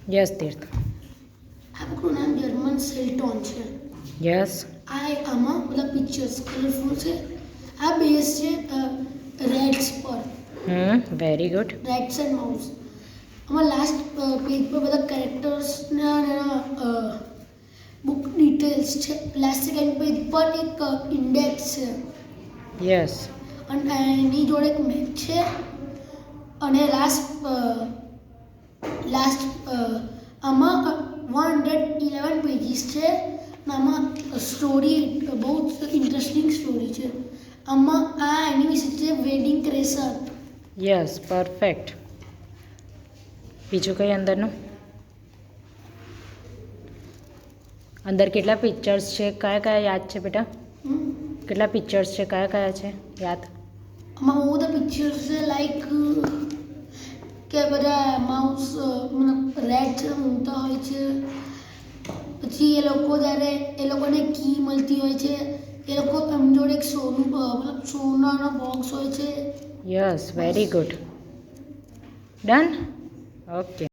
Yes તીર્થ. આપણું નામ German સેલ્ટોન છે. યસ. આમાં બધા પિક્ચર્સ કલરફુલ છે. આ બેઝ છે રેડ્સ પર. Very good. Raids and mouse. આમાં લાસ્ટ પેજ પર બધા કેરેક્ટર્સના બુક ડિટેલ્સ છે. લાસ્ટ સેકન્ડ પેજ પર એક ઇન્ડેક્સ છે. યસ. અને એની જોડે એક મેપ છે અને લાસ્ટ આમાં 111 પેજીસ છે. આમાં સ્ટોરી બહુ ઇન્ટરેસ્ટિંગ સ્ટોરી છે. આમાં આ એની વિશે છે વેડિંગ ક્રેશર. Yes perfect. બીજું કંઈ અંદરનું? અંદર કેટલા પિક્ચર્સ છે? કયા કયા યાદ છે બેટા? કેટલા પિક્ચર્સ છે? કયા કયા છે યાદ? આમાં બહુ બધા પિક્ચર્સ છે લાઈક કે બધા માઉસ મતલબ રેડ ઊંઘતા હોય છે. પછી એ લોકો જ્યારે એ લોકોને કી મળતી હોય છે એ લોકો એમની જોડે એક સોનાનો બોક્સ હોય છે. Yes very good. Done. Okay.